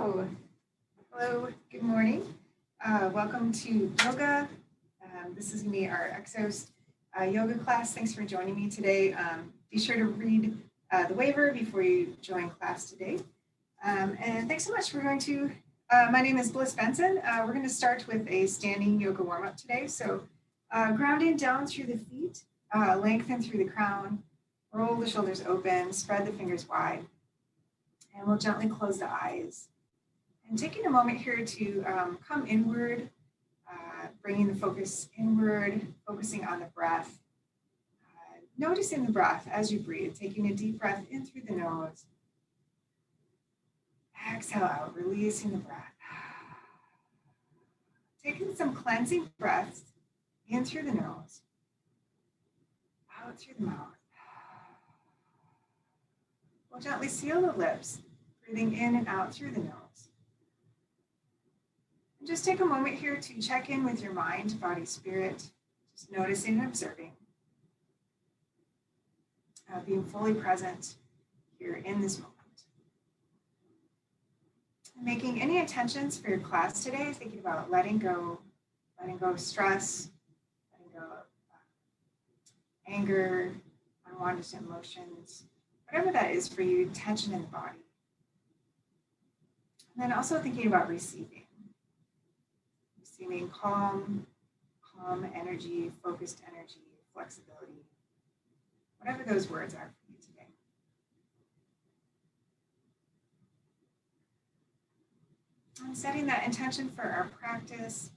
So, hello, good morning. Welcome to yoga. This is going to be our Exos yoga class. Thanks for joining me today. Be sure to read the waiver before you join class today. And thanks so much. My name is Bliss Benson. We're going to start with a standing yoga warm-up today. So grounding down through the feet, lengthen through the crown, roll the shoulders open, spread the fingers wide, and we'll gently close the eyes. And taking a moment here to come inward, bringing the focus inward, focusing on the breath, noticing the breath as you breathe, taking a deep breath in through the nose. Exhale out, releasing the breath. Taking some cleansing breaths in through the nose, out through the mouth. We'll gently seal the lips, breathing in and out through the nose. And just take a moment here to check in with your mind, body, spirit, just noticing and observing, being fully present here in this moment. And making any intentions for your class today, thinking about letting go of stress, letting go of anger, unwanted emotions, whatever that is for you, tension in the body. And then also thinking about receiving calm energy, focused energy, flexibility, whatever those words are for you today. And setting that intention for our practice,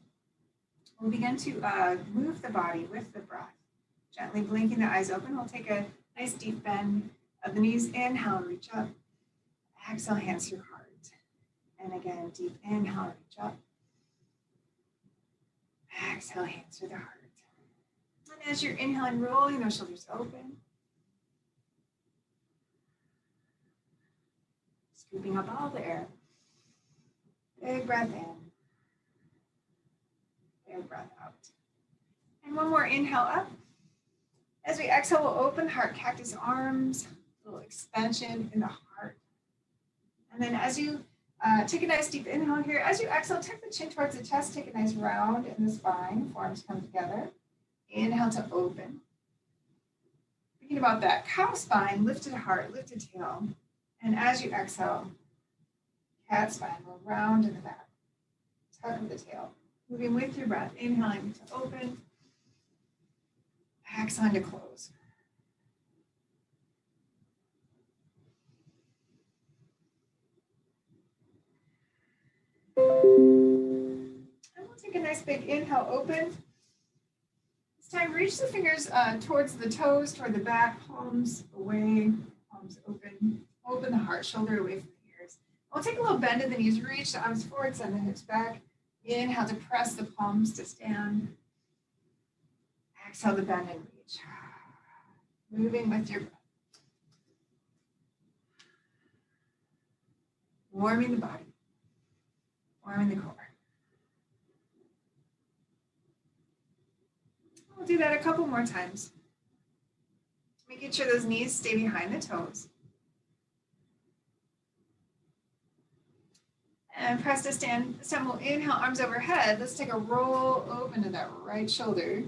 we'll begin to move the body with the breath. Gently blinking the eyes open, we'll take a nice deep bend of the knees. Inhale, reach up. Exhale, hands through heart. And again, deep inhale, reach up. Exhale, hands through the heart. And as you're inhaling, rolling those shoulders open. Scooping up all the air. Big breath in. Big breath out. And one more inhale up. As we exhale, we'll open heart, cactus arms, a little expansion in the heart. And then as you take a nice deep inhale here, as you exhale, tuck the chin towards the chest, take a nice round in the spine, forearms come together. Inhale to open. Thinking about that cow spine, lifted heart, lifted tail. And as you exhale, cat spine, roll round in the back. Tuck of the tail. Moving with your breath, inhaling to open. Exhaling to close. And we'll take a nice big inhale, open. This time, reach the fingers towards the toes, toward the back, palms away, palms open. Open the heart, shoulder away from the ears. We'll take a little bend in the knees, reach the arms forward, send the hips back. Inhale to press the palms to stand. Exhale to bend and reach. Moving with your breath. Warming the body. Warming the core. We'll do that a couple more times. Making sure those knees stay behind the toes. And press to stand. This time we'll inhale, arms overhead. Let's take a roll open to that right shoulder.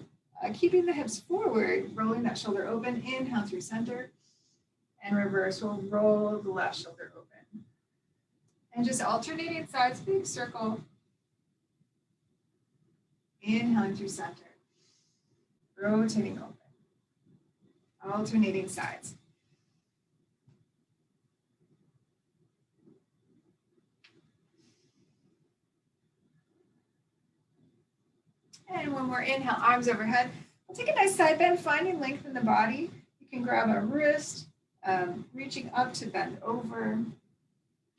Keeping the hips forward, rolling that shoulder open. Inhale through center. And reverse, we'll roll the left shoulder open. And just alternating sides, big circle. Inhaling through center. Rotating open. Alternating sides. And one more inhale, arms overhead. We'll take a nice side bend, finding length in the body. You can grab a wrist, reaching up to bend over.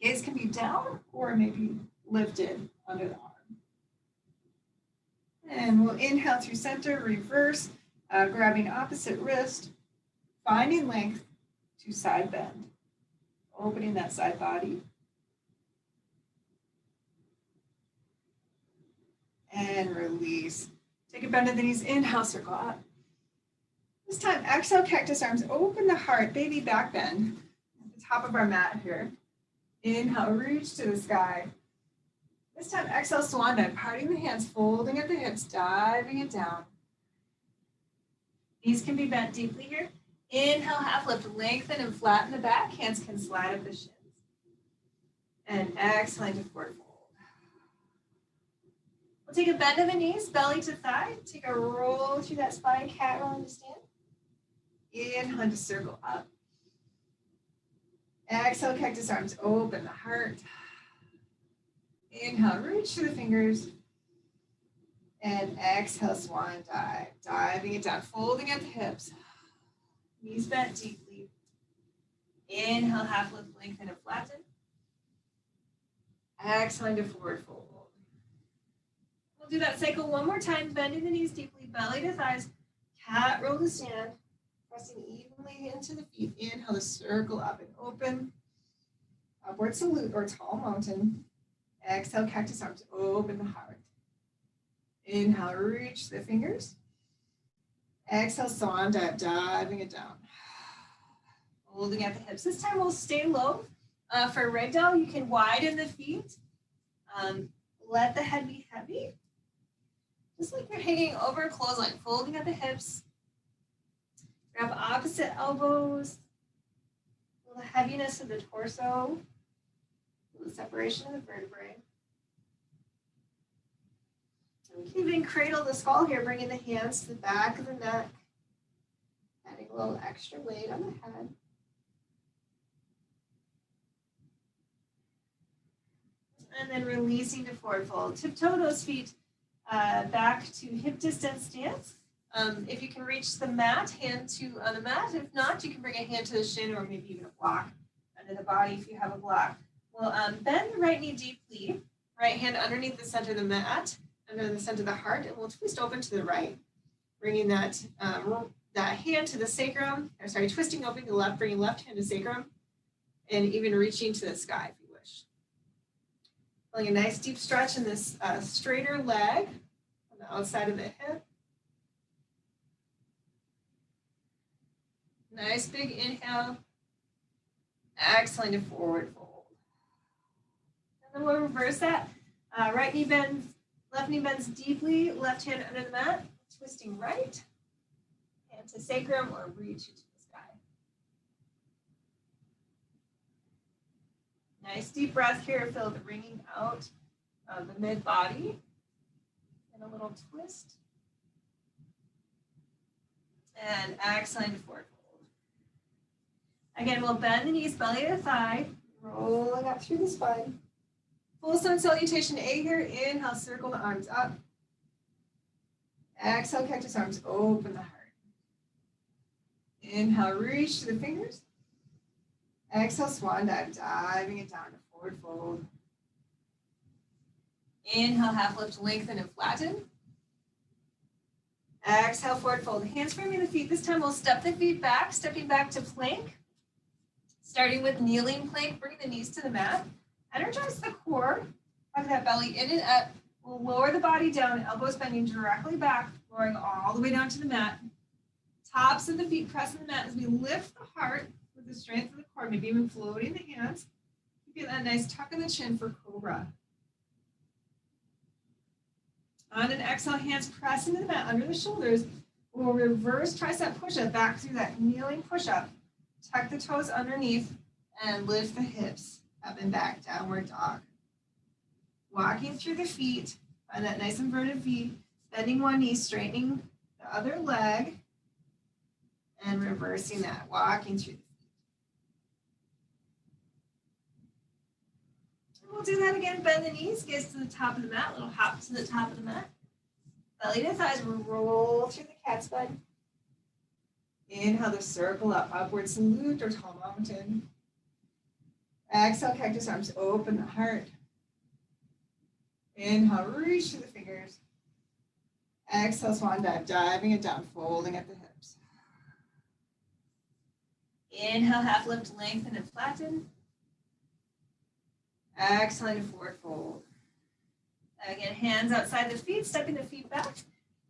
Gaze can be down or maybe lifted under the arm. And we'll inhale through center, reverse, grabbing opposite wrist, finding length to side bend, opening that side body. And release. Take a bend of the knees, inhale, circle up. This time, exhale, cactus arms, open the heart, baby back bend at the top of our mat here. Inhale, reach to the sky. This time, exhale, swan dive, parting the hands, folding at the hips, diving it down. Knees can be bent deeply here. Inhale, half lift, lengthen and flatten the back. Hands can slide up the shins. And exhale into forward fold. We'll take a bend of the knees, belly to thigh. Take a roll through that spine, cat roll into stand. Inhale into circle up. Exhale, cactus arms, open the heart. Inhale, reach to the fingers. And exhale, swan dive, diving it down, folding at the hips. Knees bent deeply. Inhale, half lift, lengthen and flatten. Exhale into forward fold. We'll do that cycle one more time, bending the knees deeply, belly to thighs, cat roll to stand, pressing evenly into the feet. Inhale to circle up and open. Upward salute or tall mountain. Exhale, cactus arms, open the heart. Inhale, reach the fingers. Exhale, swan dive, diving it down. Holding at the hips. This time we'll stay low. For ragdoll, you can widen the feet. Let the head be heavy. Just like you're hanging over a clothesline, folding at the hips. Grab opposite elbows. Feel the heaviness of the torso. Feel the separation of the vertebrae. And we can even cradle the skull here, bringing the hands to the back of the neck. Adding a little extra weight on the head. And then releasing to forward fold. Tiptoe those feet back to hip distance stance. If you can reach the mat, hand to the mat. If not, you can bring a hand to the shin or maybe even a block under the body if you have a block. Well, bend the right knee deeply. Right hand underneath the center of the mat, under the center of the heart, and we'll twist open to the right, bringing that hand to the sacrum. Or sorry, twisting open to the left, bringing left hand to sacrum, and even reaching to the sky. Feeling a nice deep stretch in this straighter leg on the outside of the hip. Nice big inhale. Exhaling to forward fold. And then we'll reverse that. Right knee bends, left knee bends deeply, left hand under the mat, twisting right, hand to sacrum or reach to the sky. Nice deep breath here. Feel the wringing out of the mid body. And a little twist. And exhaling to forward fold. Again, we'll bend the knees, belly to thigh, rolling up through the spine. Full sun salutation A here. Inhale, circle the arms up. Exhale, cactus arms, open the heart. Inhale, reach to the fingers. Exhale, swan dive, diving it down to forward fold. Inhale, half lift, lengthen and flatten. Exhale, forward fold. Hands framing the feet. This time we'll step the feet back, stepping back to plank. Starting with kneeling plank, bring the knees to the mat. Energize the core. Hug that belly in and up. We'll lower the body down, elbows bending directly back, lowering all the way down to the mat. Tops of the feet press on the mat as we lift the heart with the strength of the core, maybe even floating the hands. Get that nice tuck in the chin for cobra. On an exhale, hands press into the mat under the shoulders. We'll reverse tricep push-up back through that kneeling push-up. Tuck the toes underneath and lift the hips up and back, downward dog. Walking through the feet, find that nice inverted V, bending one knee, straightening the other leg, and reversing that, walking through the feet. And we'll do that again, bend the knees, gaze to the top of the mat, little hop to the top of the mat. Belly to thighs, we'll roll through the cat's butt. Inhale to circle up, upward salute or tall mountain. Exhale, cactus arms, open the heart. Inhale, reach to the fingers. Exhale, swan dive, diving it down, folding at the hips. Inhale, half lift, lengthen and flatten. Exhale to forward fold. Again, hands outside the feet, stepping the feet back.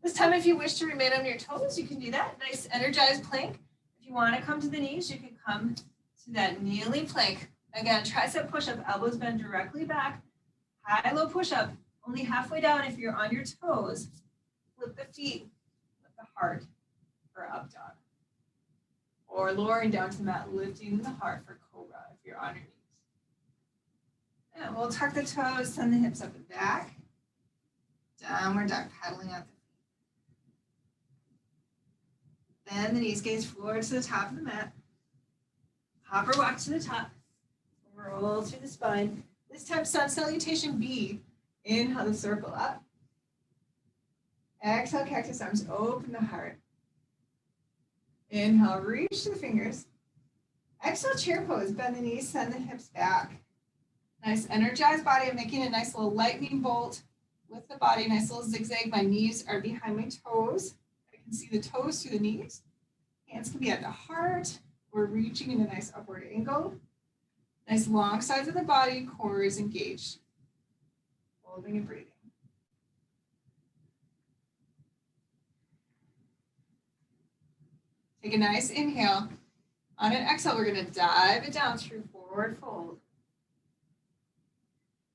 This time, if you wish to remain on your toes, you can do that. Nice energized plank. If you want to come to the knees, you can come to that kneeling plank. Again, tricep push-up, elbows bend directly back. High, low push-up, only halfway down if you're on your toes. Flip the feet, lift the heart for up dog. Or lowering down to the mat, lifting the heart for cobra if you're on your knees. And we'll tuck the toes, send the hips up and back. Downward dog, paddling out the feet. Bend the knees, gaze forward to the top of the mat. Hop or walk to the top. Roll through the spine. This time, sun salutation B. Inhale the circle up. Exhale, cactus arms, open the heart. Inhale, reach to the fingers. Exhale, chair pose, bend the knees, send the hips back. Nice energized body. I'm making a nice little lightning bolt with the body, nice little zigzag. My knees are behind my toes. I can see the toes through the knees. Hands can be at the heart. We're reaching in a nice upward angle. Nice long sides of the body, core is engaged. Holding and breathing. Take a nice inhale. On an exhale, we're going to dive it down through forward fold.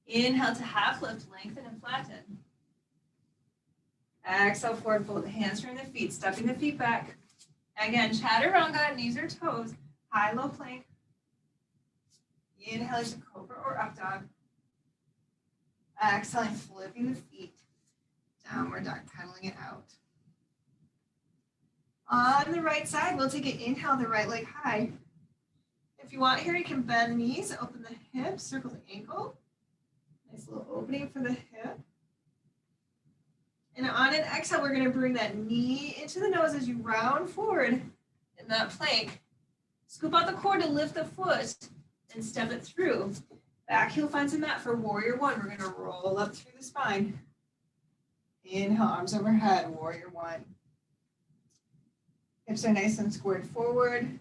Inhale to half lift, lengthen and flatten. Exhale, forward fold, hands from the feet, stepping the feet back. Again, chaturanga, knees or toes, high, low plank. Inhale to cobra or up dog. Exhaling, flipping the feet. Downward dog, pedaling it out. On the right side, we'll take an inhale, the right leg high. If you want here, you can bend the knees, open the hips, circle the ankle. Nice little opening for the hip. And on an exhale, we're going to bring that knee into the nose as you round forward in that plank. Scoop out the core to lift the foot and step it through. Back heel finds the mat for warrior one. We're going to roll up through the spine. Inhale, arms overhead, warrior one. Hips are nice and squared forward.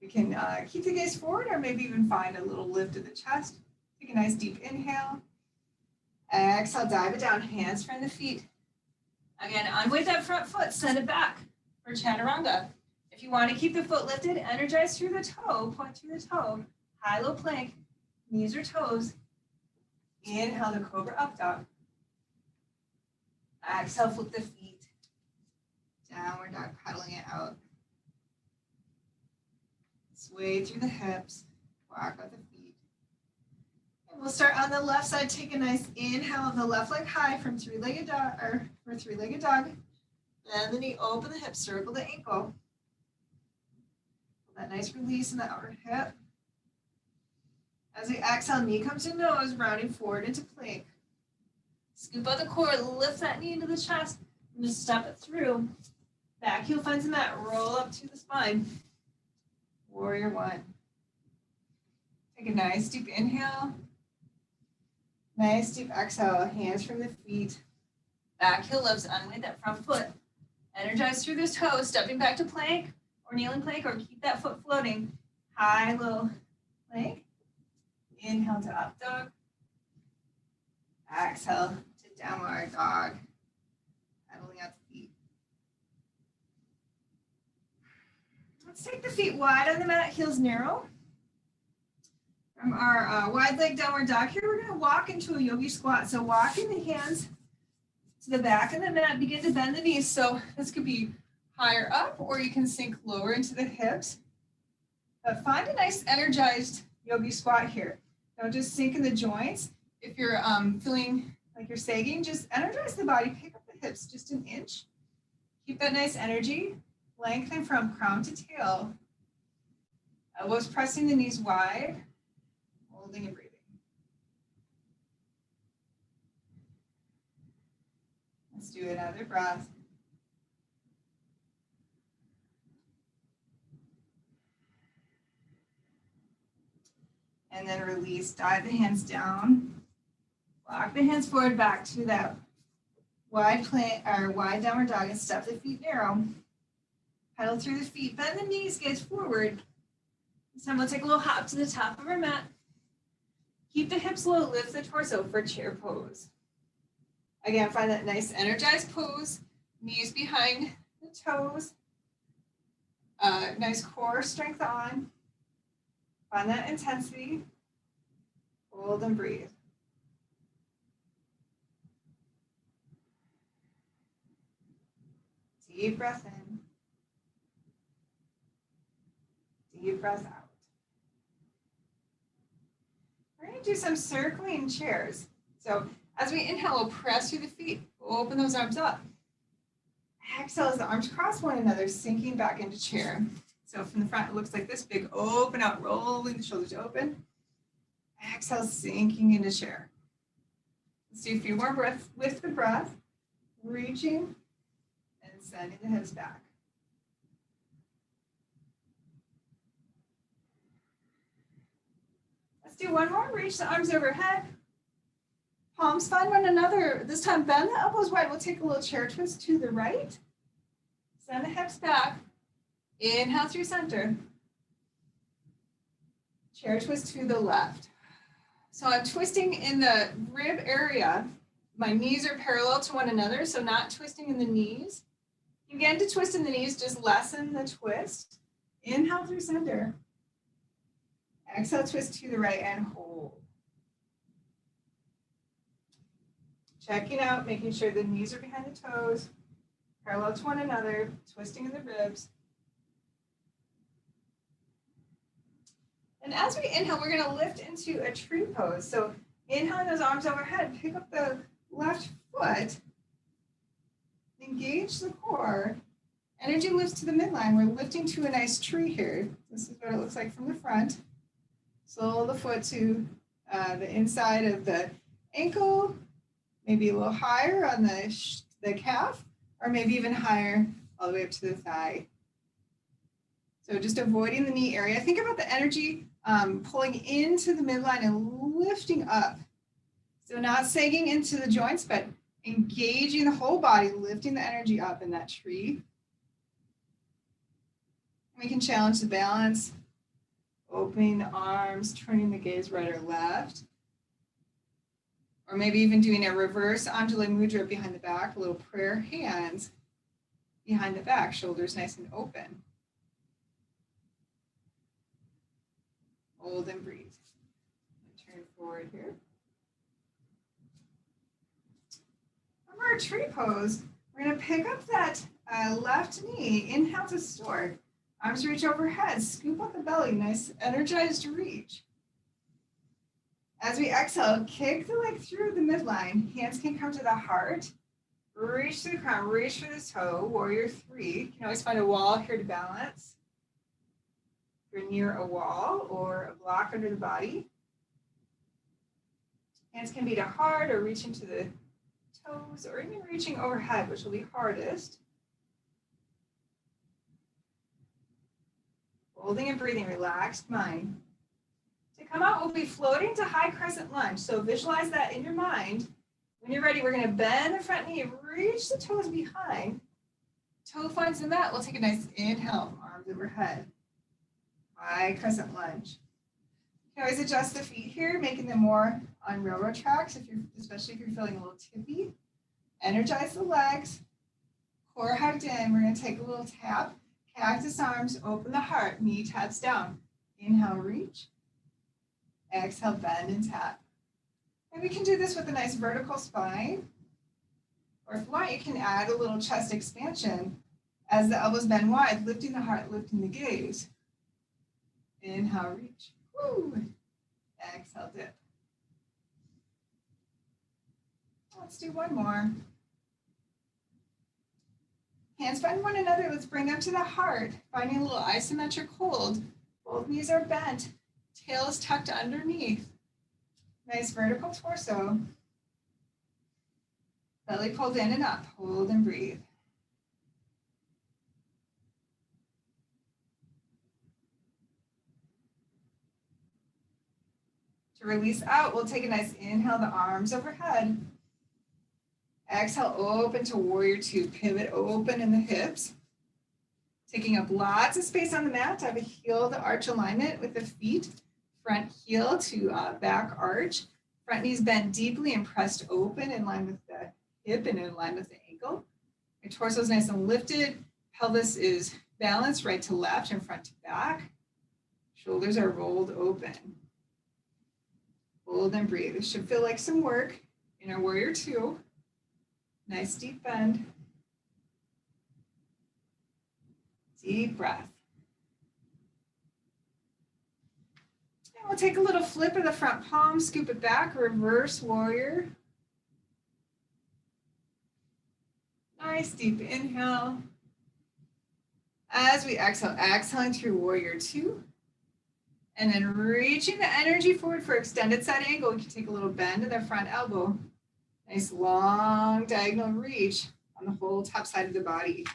We can keep the gaze forward or maybe even find a little lift of the chest. Take a nice deep inhale. Exhale, dive it down, hands from the feet. Again, unweight that front foot, send it back for chaturanga. If you want to keep the foot lifted, energize through the toe, point through the toe, high, low plank, knees or toes. Inhale the cobra up dog. Exhale, flip the feet. Downward dog, pedaling it out. Sway through the hips, walk out the feet. And we'll start on the left side. Take a nice inhale of the left leg high from three-legged dog, Bend the knee, open the hip, circle the ankle. That nice release in the outer hip. As we exhale, knee comes to nose, rounding forward into plank. Scoop out the core, lift that knee into the chest, and just step it through. Back heel finds the mat, roll up to the spine. Warrior one. Take a nice deep inhale. Nice deep exhale, hands from the feet. Back heel lifts, unweight that front foot. Energize through those toes, stepping back to plank or kneeling plank, or keep that foot floating. High, low plank. Inhale to up dog. Exhale to downward dog. Pedaling out the feet. Let's take the feet wide on the mat, heels narrow. From our wide leg downward dog here, we're going to walk into a yogi squat. So walking the hands to the back of the mat, begin to bend the knees. So this could be higher up, or you can sink lower into the hips. But find a nice energized yogi squat here. Don't just sink in the joints. If you're feeling like you're sagging, just energize the body, pick up the hips just an inch. Keep that nice energy. Lengthen from crown to tail. Elbows pressing the knees wide. Holding and breathing. Let's do another breath. And then release, dive the hands down. Walk the hands forward back to that wide plank or wide downward dog and step the feet narrow. Pedal through the feet, bend the knees, gaze forward. This time we'll take a little hop to the top of our mat. Keep the hips low, lift the torso for chair pose. Again, find that nice energized pose, knees behind the toes. Nice core strength on. Find that intensity. Hold and breathe. Deep breath in. Deep breath out. We're going to do some circling chairs. So as we inhale, we'll press through the feet. We'll open those arms up. Exhale as the arms cross one another, sinking back into chair. So from the front, it looks like this, big open out, rolling the shoulders open. Exhale, sinking into chair. Let's do a few more breaths with the breath, reaching and sending the hips back. Let's do one more. Reach the arms overhead. Palms find one another. This time, bend the elbows wide. We'll take a little chair twist to the right. Send the hips back. Inhale through center. Chair twist to the left. So I'm twisting in the rib area. My knees are parallel to one another, so not twisting in the knees. You begin to twist in the knees, just lessen the twist. Inhale through center. Exhale, twist to the right and hold. Checking out, making sure the knees are behind the toes, parallel to one another, twisting in the ribs. And as we inhale, we're going to lift into a tree pose. So inhaling those arms overhead, pick up the left foot, engage the core. Energy lifts to the midline. We're lifting to a nice tree here. This is what it looks like from the front. Sole the foot to the inside of the ankle, maybe a little higher on the calf, or maybe even higher all the way up to the thigh. So just avoiding the knee area. Think about the energy pulling into the midline and lifting up. So not sagging into the joints, but engaging the whole body, lifting the energy up in that tree. We can challenge the balance, opening the arms, turning the gaze right or left. Or maybe even doing a reverse Anjali Mudra behind the back, a little prayer, hands behind the back, shoulders nice and open. Hold and breathe. Turn forward here. From our tree pose, we're going to pick up that left knee, inhale to stork. Arms reach overhead, scoop up the belly, nice energized reach. As we exhale, kick the leg through the midline. Hands can come to the heart. Reach to the crown, reach for the toe, warrior three. You can always find a wall here to balance. If you're near a wall or a block under the body. Hands can be to heart or reach into the toes or even reaching overhead, which will be hardest. Holding and breathing, relaxed mind. To come out, we'll be floating to high crescent lunge. So visualize that in your mind. When you're ready, we're going to bend the front knee, reach the toes behind. Toe finds the mat. We'll take a nice inhale, arms overhead. High crescent lunge. You can always adjust the feet here, making them more on railroad tracks, especially if you're feeling a little tippy. Energize the legs. Core hugged in. We're going to take a little tap. Cactus arms, open the heart, knee taps down. Inhale, reach. Exhale, bend and tap. And we can do this with a nice vertical spine. Or if you want, you can add a little chest expansion as the elbows bend wide, lifting the heart, lifting the gaze. Inhale, reach. Woo. Exhale, dip. Let's do one more. Hands find one another. Let's bring them to the heart, finding a little isometric hold. Both knees are bent. Tail is tucked underneath. Nice vertical torso. Belly pulled in and up. Hold and breathe. To release out, we'll take a nice inhale, the arms overhead. Exhale, open to warrior two. Pivot open in the hips. Taking up lots of space on the mat to have a heel to arch alignment with the feet. Front heel to back arch. Front knees bent deeply and pressed open in line with the hip and in line with the ankle. Your torso is nice and lifted. Pelvis is balanced right to left and front to back. Shoulders are rolled open. Hold and breathe. This should feel like some work in our warrior two. Nice deep bend. Deep breath. And we'll take a little flip of the front palm, scoop it back, reverse warrior. Nice deep inhale. As we exhale, exhaling through warrior two. And then reaching the energy forward for extended side angle. We can take a little bend in the front elbow. Nice long diagonal reach on the whole top side of the body.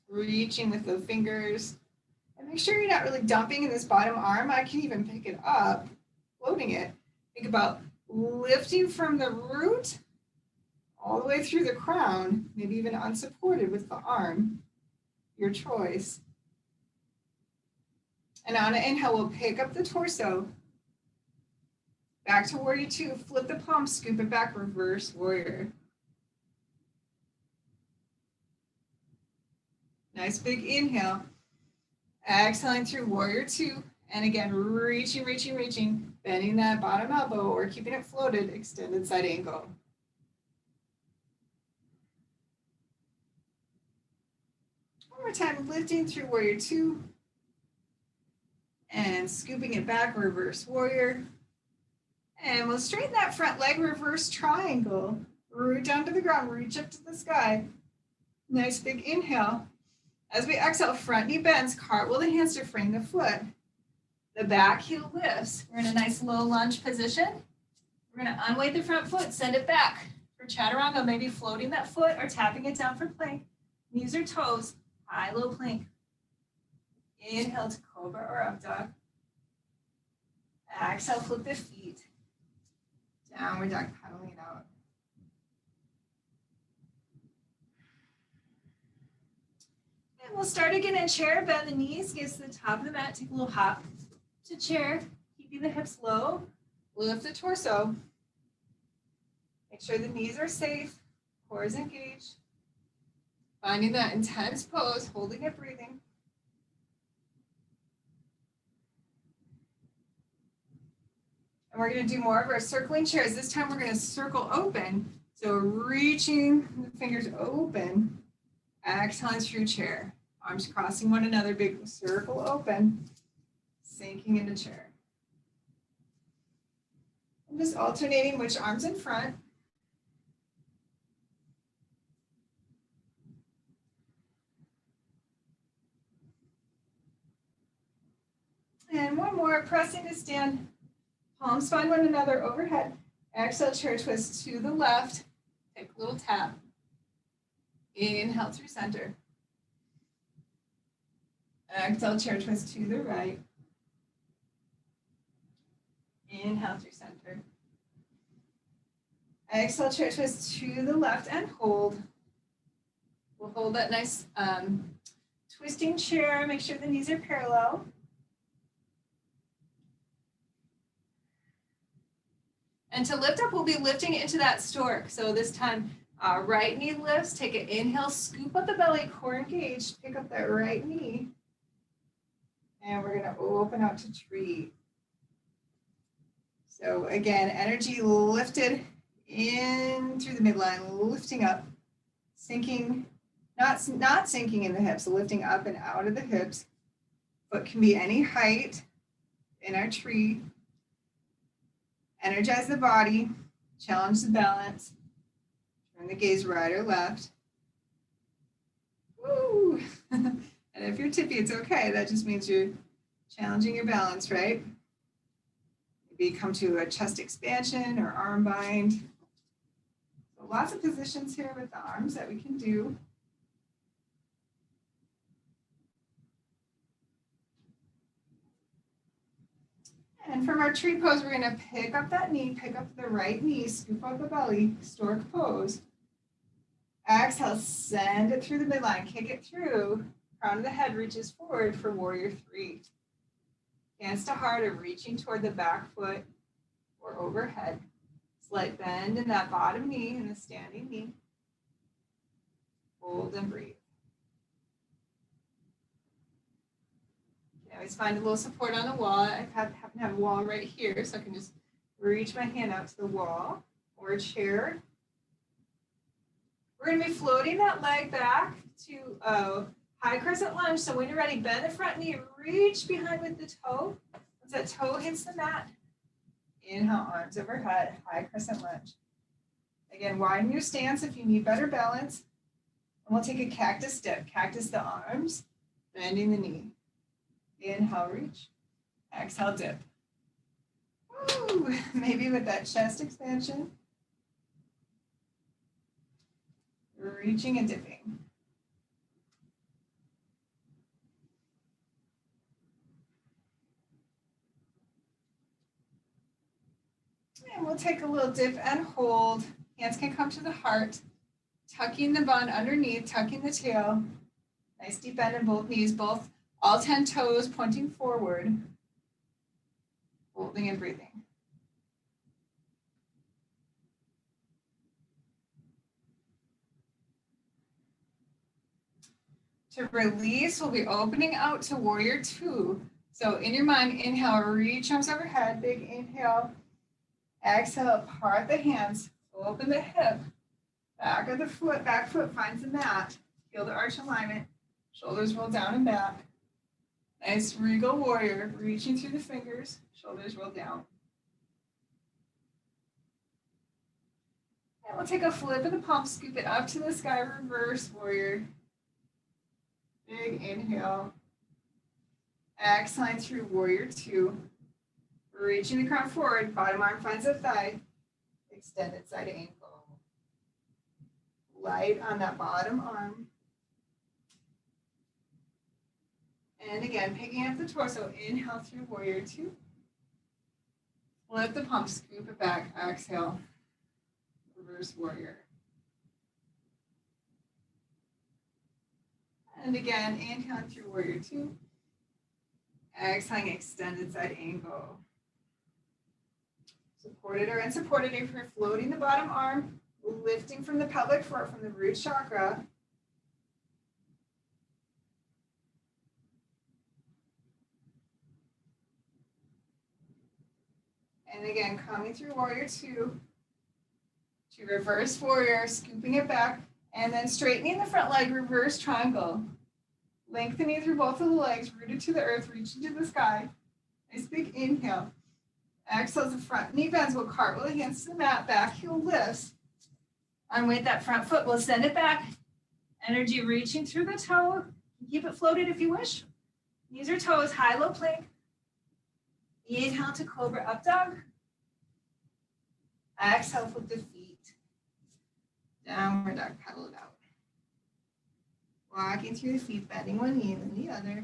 Reaching with the fingers. And make sure you're not really dumping in this bottom arm. I can even pick it up, floating it. Think about lifting from the root all the way through the crown, maybe even unsupported with the arm. Your choice. And on an inhale, we'll pick up the torso. Back to warrior two, flip the palm, scoop it back, reverse warrior. Nice big inhale. Exhaling through warrior two. And again, reaching, reaching, reaching, bending that bottom elbow or keeping it floated, extended side angle. One more time, lifting through warrior two. And scooping it back, reverse warrior. And we'll straighten that front leg, reverse triangle. Root down to the ground, reach up to the sky. Nice big inhale. As we exhale, front knee bends, cartwheel the hands to frame the foot. The back heel lifts. We're in a nice low lunge position. We're going to unweight the front foot, send it back. For chaturanga, maybe floating that foot or tapping it down for plank. Knees or toes, high, low plank. Inhale to cobra or up dog. Exhale, flip the feet. Downward dog, paddling it out. And we'll start again in chair, bend the knees, get to the top of the mat, take a little hop to chair, keeping the hips low, lift the torso. Make sure the knees are safe, core is engaged. Finding that intense pose, holding it, breathing. And we're going to do more of our circling chairs. This time we're going to circle open. So reaching the fingers open, exhaling through chair. Arms crossing one another, big circle open, sinking into chair. And just alternating which arm's in front. And one more, pressing to stand. Palms find one another overhead. Exhale, chair twist to the left. Take a little tap. Inhale through center. Exhale, chair twist to the right. Inhale through center. Exhale, chair twist to the left and hold. We'll hold that nice twisting chair. Make sure the knees are parallel. And to lift up, we'll be lifting into that stork. So this time, right knee lifts, take an inhale, scoop up the belly, core engaged, pick up that right knee. And we're gonna open out to tree. So again, energy lifted in through the midline, lifting up, sinking, not sinking in the hips, so lifting up and out of the hips. Foot can be any height in our tree. Energize the body, challenge the balance, turn the gaze right or left. Woo! And if you're tippy, it's okay. That just means you're challenging your balance, right? Maybe come to a chest expansion or arm bind. So lots of positions here with the arms that we can do. And from our tree pose, we're going to pick up that knee, pick up the right knee, scoop up the belly, stork pose. Exhale, send it through the midline, kick it through. Crown of the head reaches forward for warrior three. Hands to heart or reaching toward the back foot or overhead. Slight bend in that bottom knee and the standing knee. Hold and breathe. Always find a little support on the wall. I happen to have a wall right here, so I can just reach my hand out to the wall or a chair. We're going to be floating that leg back to high crescent lunge. So when you're ready, bend the front knee, reach behind with the toe. Once that toe hits the mat, inhale, arms overhead, high crescent lunge. Again, widen your stance if you need better balance. And we'll take a cactus dip. Cactus the arms, bending the knee. Inhale, reach. Exhale, dip. Woo! Maybe with that chest expansion. Reaching and dipping. And we'll take a little dip and hold. Hands can come to the heart. Tucking the bun underneath, tucking the tail. Nice deep bend in both knees, all 10 toes pointing forward. Holding and breathing. To release, we'll be opening out to warrior two. So in your mind, inhale, reach arms overhead, big inhale. Exhale, part the hands, open the hip. Back of the foot, back foot finds the mat. Feel the arch alignment. Shoulders roll down and back. Nice regal warrior, reaching through the fingers. Shoulders roll down. And we'll take a flip of the palm, scoop it up to the sky, reverse warrior. Big inhale. Exhaling through warrior two. Reaching the crown forward, bottom arm finds the thigh. Extended side ankle. Light on that bottom arm. And again, picking up the torso, inhale through warrior two. Flip the palm, scoop it back, exhale. Reverse warrior. And again, inhaling through warrior two. Exhaling, extended side angle. Supported or unsupported if you're floating the bottom arm, lifting from the pelvic floor, from the root chakra. And again, coming through warrior two to reverse warrior, scooping it back, and then straightening the front leg, reverse triangle. Lengthening through both of the legs, rooted to the earth, reaching to the sky. Nice big inhale. Exhale as the front knee bends. We'll cartwheel the hands to the mat, back heel lifts. On with that front foot, we'll send it back. Energy reaching through the toe. Keep it floated if you wish. Knees or toes, high, low plank. Inhale to cobra up dog. Exhale, flip the feet. Downward dog, pedal it out. Walking through the feet, bending one knee and then the other.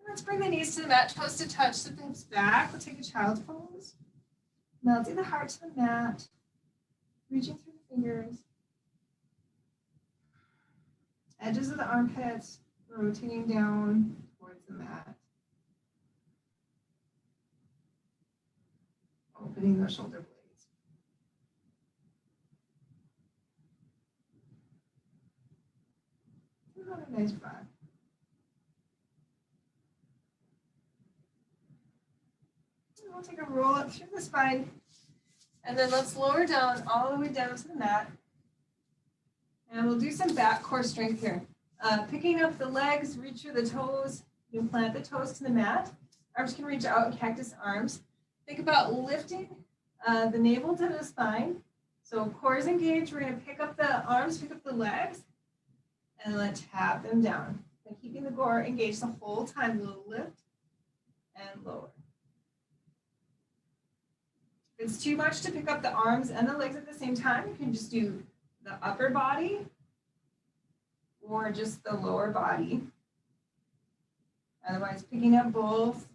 Let's bring the knees to the mat, toes to touch, the hips back. We'll take a child's pose. Melting the heart to the mat. Reaching through the fingers. Edges of the armpits, rotating down towards the mat. Opening the shoulder blades. Another nice breath. We'll take a roll up through the spine, and then let's lower down all the way down to the mat. And we'll do some back core strength here. Picking up the legs, reach through the toes. You can plant the toes to the mat. Arms can reach out in cactus arms. Think about lifting the navel to the spine. So core is engaged. We're going to pick up the arms, pick up the legs, and let's tap them down. And keeping the core engaged the whole time. We'll lift and lower. If it's too much to pick up the arms and the legs at the same time, you can just do the upper body or just the lower body. Otherwise, picking up both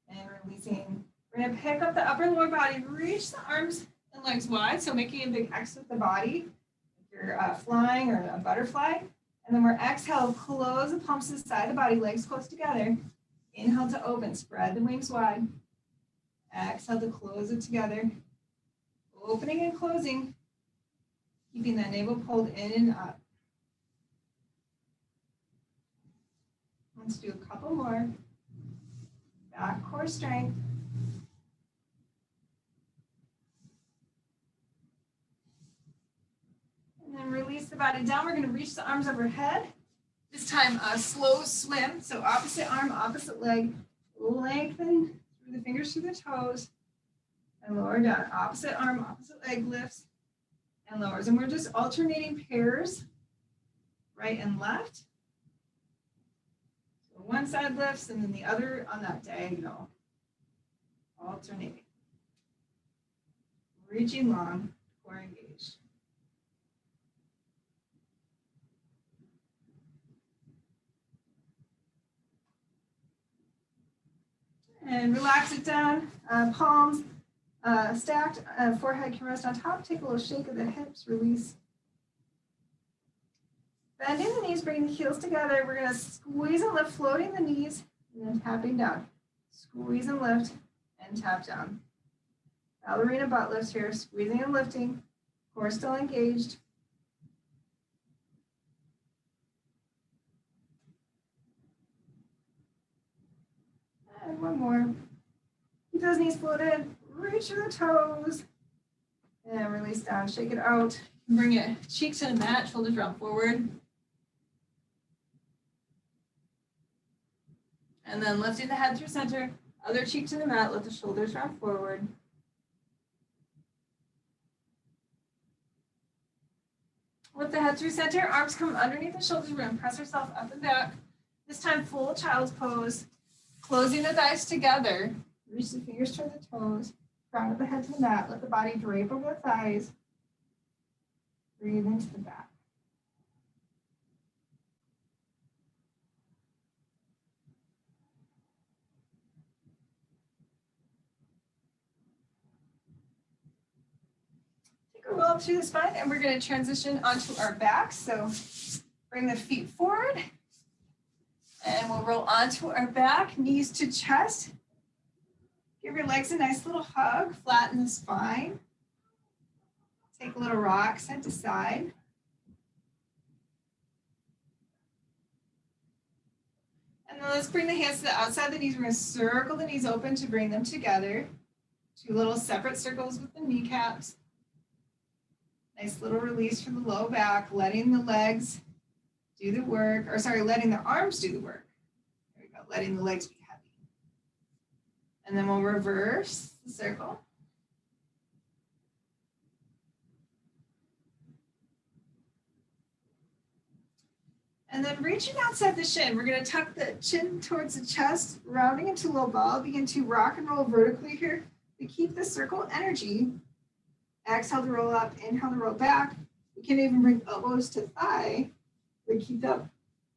and releasing. We're going to pick up the upper lower body, reach the arms and legs wide, so making a big X with the body. If you're flying or a butterfly. And then we're exhale, close the palms to the side of the body, legs close together. Inhale to open, spread the wings wide. Exhale to close it together. Opening and closing. Keeping that navel pulled in and up. Let's do a couple more. Back core strength. And then release the body down. We're going to reach the arms overhead. This time a slow swim. So opposite arm, opposite leg. Lengthen through the fingers to the toes. And lower down. Opposite arm, opposite leg lifts and lowers. And we're just alternating pairs, right and left. So one side lifts and then the other on that diagonal. Alternating. Reaching long, core engaged. And relax it down, palms stacked, forehead can rest on top. Take a little shake of the hips, release. Bending the knees, bring the heels together. We're going to squeeze and lift, floating the knees, and then tapping down. Squeeze and lift, and tap down. Ballerina butt lifts here, squeezing and lifting, core still engaged. And one more. Keep those knees floated, reach to the toes, and release down, shake it out. Bring it cheeks to the mat, shoulders round forward. And then lifting the head through center, other cheek to the mat, let the shoulders round forward. Lift the head through center, arms come underneath the shoulders. We're going to press ourselves up and back. This time, full child's pose. Closing the thighs together. Reach the fingers toward the toes. Ground of the head to the mat. Let the body drape over the thighs. Breathe into the back. Take a roll up through the spine, and we're going to transition onto our backs. So bring the feet forward. And we'll roll onto our back, knees to chest. Give your legs a nice little hug, flatten the spine. Take a little rock, side to side. And then let's bring the hands to the outside of the knees. We're going to circle the knees open to bring them together. Two little separate circles with the kneecaps. Nice little release from the low back, letting the legs do the work, or sorry, letting the arms do the work. There we go, letting the legs be heavy. And then we'll reverse the circle. And then reaching outside the shin, we're going to tuck the chin towards the chest, rounding into low ball, begin to rock and roll vertically here to keep the circle energy. Exhale to roll up, inhale to roll back. We can even bring elbows to thigh. We keep that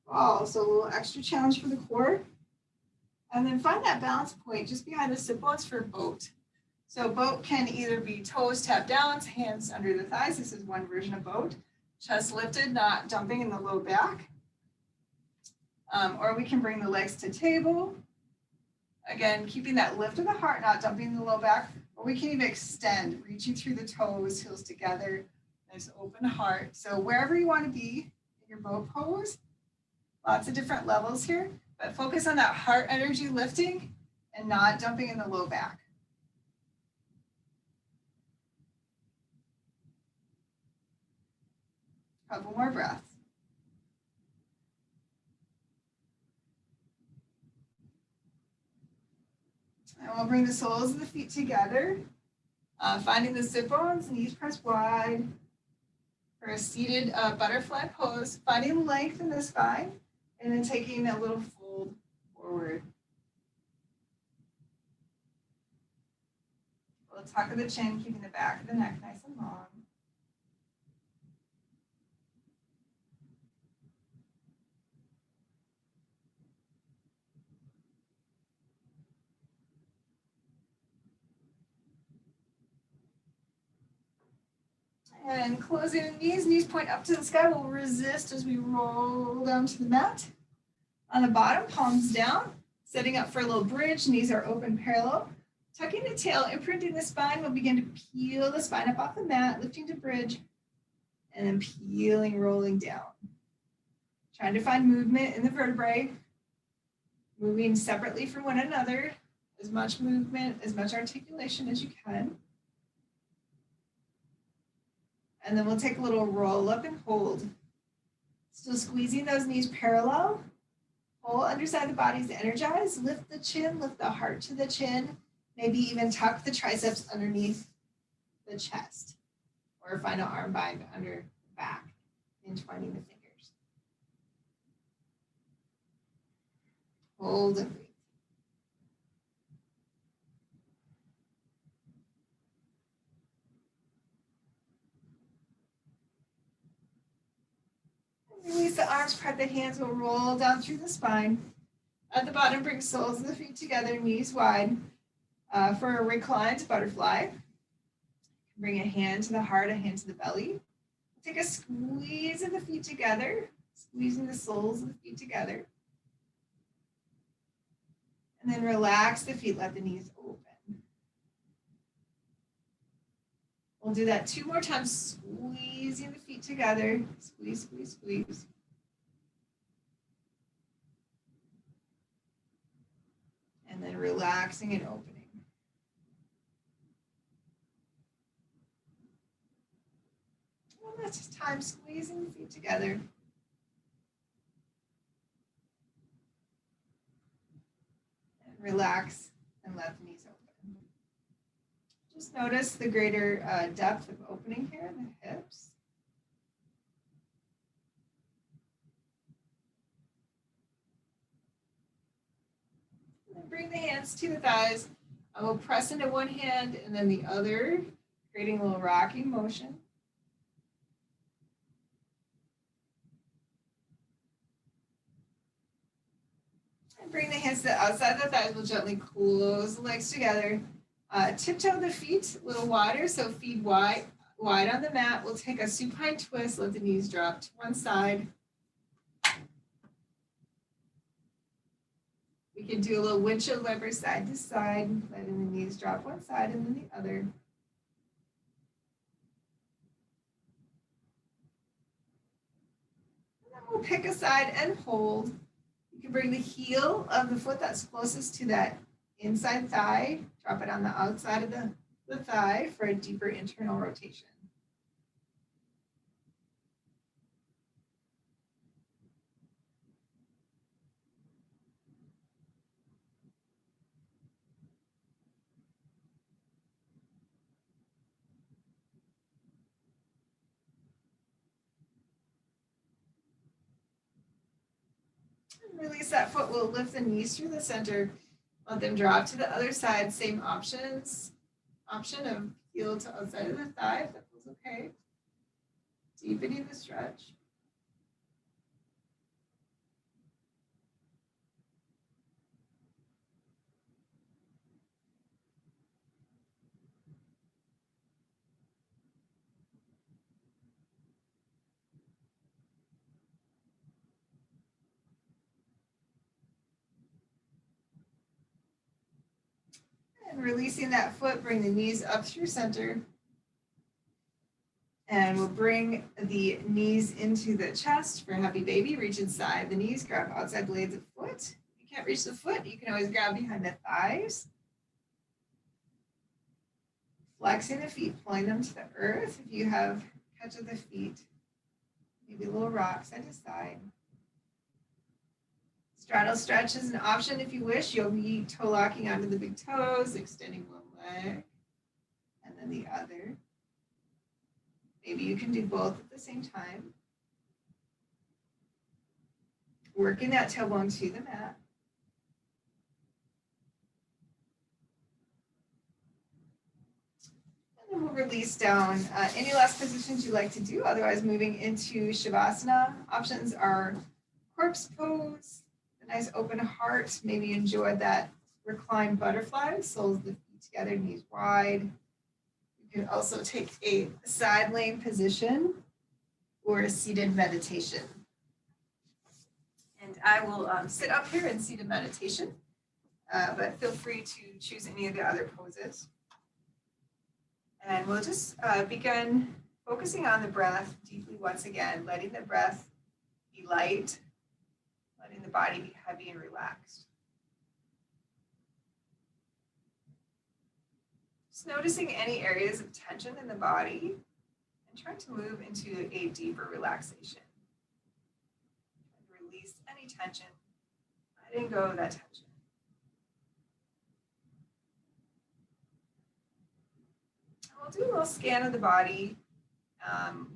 ball, so a little extra challenge for the core. And then find that balance point just behind the sit bones for boat. So boat can either be toes tapped down, hands under the thighs. This is one version of boat. Chest lifted, not dumping in the low back. Or we can bring the legs to table. Again, keeping that lift of the heart, not dumping in the low back. Or we can even extend, reaching through the toes, heels together. Nice open heart. So wherever you want to be, your boat pose, lots of different levels here, but focus on that heart energy lifting and not dumping in the low back. Couple more breaths. And we'll bring the soles of the feet together, finding the sit bones, knees pressed wide. For a seated butterfly pose, finding length in the spine, and then taking a little fold forward. We'll tuck of the chin, keeping the back of the neck nice and long. And closing the knees point up to the sky. We'll resist as we roll down to the mat. On the bottom, palms down, setting up for a little bridge. Knees are open parallel. Tucking the tail, imprinting the spine. We'll begin to peel the spine up off the mat, lifting to bridge, and then peeling, rolling down. Trying to find movement in the vertebrae. moving separately from one another, as much movement, as much articulation as you can. And then we'll take a little roll up and hold. Still squeezing those knees parallel. Whole underside of the body is energized. Lift the chin, lift the heart to the chin. Maybe even tuck the triceps underneath the chest. Or find an arm bind under the back, entwining the fingers. Hold and breathe. Release the arms, prep the hands, will roll down through the spine. At the bottom, bring soles of the feet together, knees wide. For a reclined butterfly, bring a hand to the heart, a hand to the belly. Take a squeeze of the feet together, squeezing the soles of the feet together. And then relax the feet, let the knees open. We'll do that 2 more times, squeezing the feet together. Squeeze, squeeze, squeeze. And then relaxing and opening. One last time, squeezing the feet together. And relax and let the knees open. Just notice the greater depth of opening here in the hips. And then bring the hands to the thighs. I will press into one hand and then the other, creating a little rocking motion. And bring the hands to the outside of the thighs. We'll gently close the legs together. Tiptoe the feet a little wider, so feet wide on the mat. We'll take a supine twist, let the knees drop to one side. We can do a little windshield wiper side to side, letting the knees drop one side and then the other. And then we'll pick a side and hold. You can bring the heel of the foot that's closest to that inside thigh, drop it on the outside of the thigh for a deeper internal rotation. And release that foot, we'll lift the knees through the center. Let them drop to the other side. Same option of heel to outside of the thigh, if that feels okay. Deepening the stretch. And releasing that foot, bring the knees up through center. And we'll bring the knees into the chest for happy baby. Reach inside the knees, grab outside blades of foot. If you can't reach the foot, you can always grab behind the thighs. Flexing the feet, pulling them to the earth. If you have catch of the feet, maybe a little rock side to side. Straddle stretch is an option if you wish. Yogi toe locking onto the big toes, extending one leg and then the other. Maybe you can do both at the same time. Working that tailbone to the mat. And then we'll release down. Any last positions you like to do? Otherwise, moving into Shavasana. Options are corpse pose, a nice open heart. Maybe enjoy that reclined butterfly, soles of the feet together, knees wide. You can also take a side lay position or a seated meditation. And I will sit up here in seated meditation, but feel free to choose any of the other poses. And we'll just begin focusing on the breath deeply once again, letting the breath be light, letting the body be heavy and relaxed. Just noticing any areas of tension in the body and trying to move into a deeper relaxation. Release any tension, letting go of that tension. And we'll do a little scan of the body,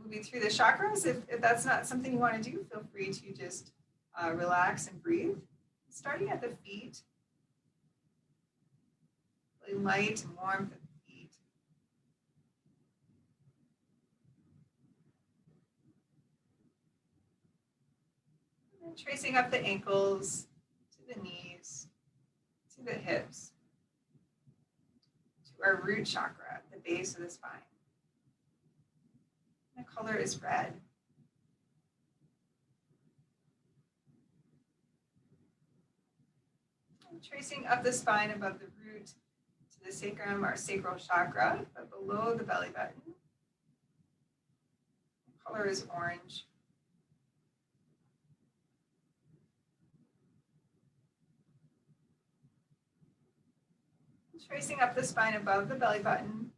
moving through the chakras. If that's not something you want to do, feel free to just relax and breathe. Starting at the feet, really light and warm at the feet. And then tracing up the ankles, to the knees, to the hips, to our root chakra, the base of the spine. The color is red. And tracing up the spine above the root to the sacrum, our sacral chakra, but below the belly button. The color is orange. And tracing up the spine above the belly button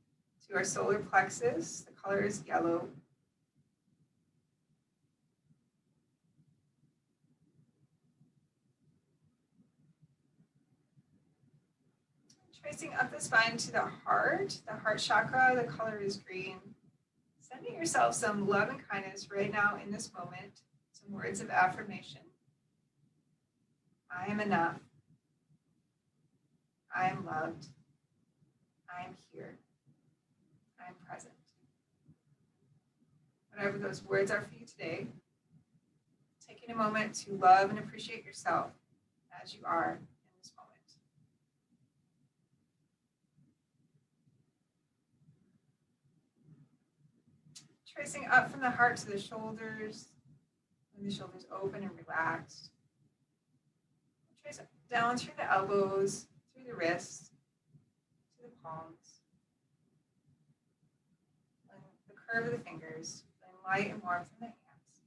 to our solar plexus, the color is yellow. Tracing up the spine to the heart chakra, the color is green. Sending yourself some love and kindness right now in this moment, some words of affirmation. I am enough. I am loved. I am here. I am present. Whatever those words are for you today, taking a moment to love and appreciate yourself as you are. Tracing up from the heart to the shoulders, and the shoulders open and relaxed. Trace down through the elbows, through the wrists, to the palms. And the curve of the fingers, feeling light and warmth in the hands.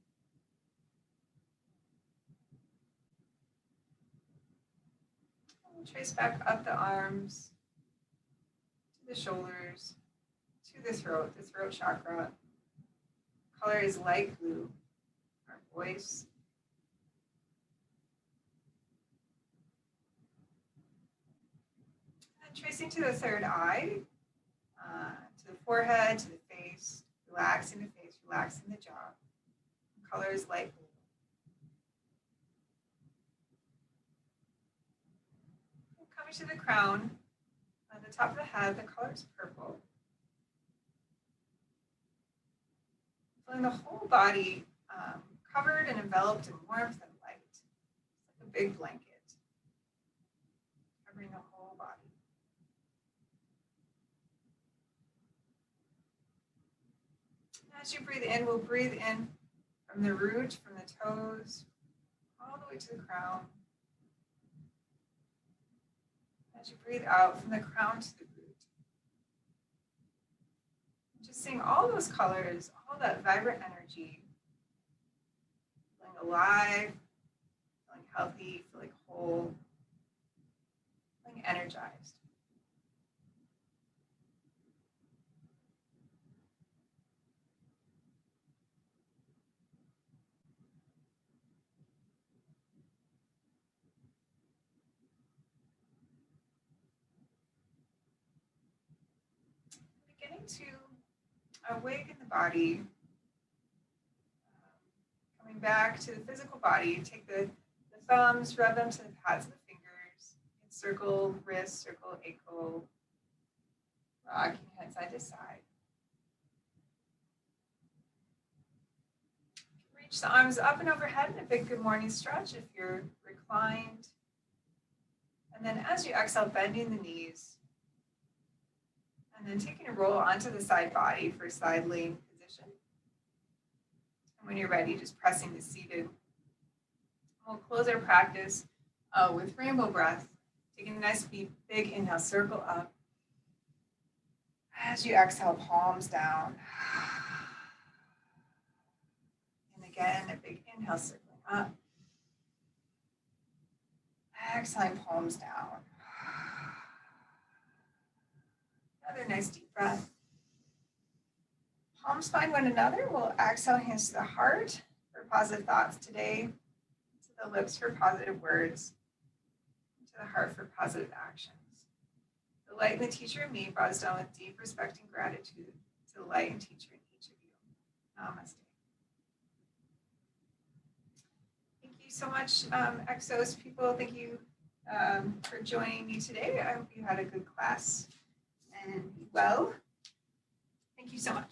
And we'll trace back up the arms, to the shoulders, to the throat chakra. Color is light blue, our voice. And tracing to the third eye, to the forehead, to the face, relaxing the face, relaxing the jaw. Color is light blue. And coming to the crown, at the top of the head, the color is purple. Feeling the whole body covered and enveloped in warmth and light. It's like a big blanket covering the whole body. And as you breathe in, we'll breathe in from the root, from the toes, all the way to the crown. As you breathe out from the crown to the root. Just seeing all those colors, all that vibrant energy, feeling alive, feeling healthy, feeling whole, feeling energized. Beginning to awaken the body, coming back to the physical body. Take the thumbs, rub them to the pads of the fingers, circle wrist, circle ankle, rocking head side to side. Reach the arms up and overhead in a big good morning stretch if you're reclined. And then as you exhale, bending the knees. And then taking a roll onto the side body for side laying position. And when you're ready, just pressing to seated. We'll close our practice with rainbow breath. Taking a nice big inhale, circle up. As you exhale, palms down. And again, a big inhale, circling up. Exhaling, palms down. Another nice deep breath. Palms find one another. We'll exhale, hands to the heart for positive thoughts today, to the lips for positive words, and to the heart for positive actions. The light in the teacher and me brought us down with deep respect and gratitude to the light and teacher in each of you. Namaste. Thank you so much, Exos people. Thank you for joining me today. I hope you had a good class and be well. Thank you so much.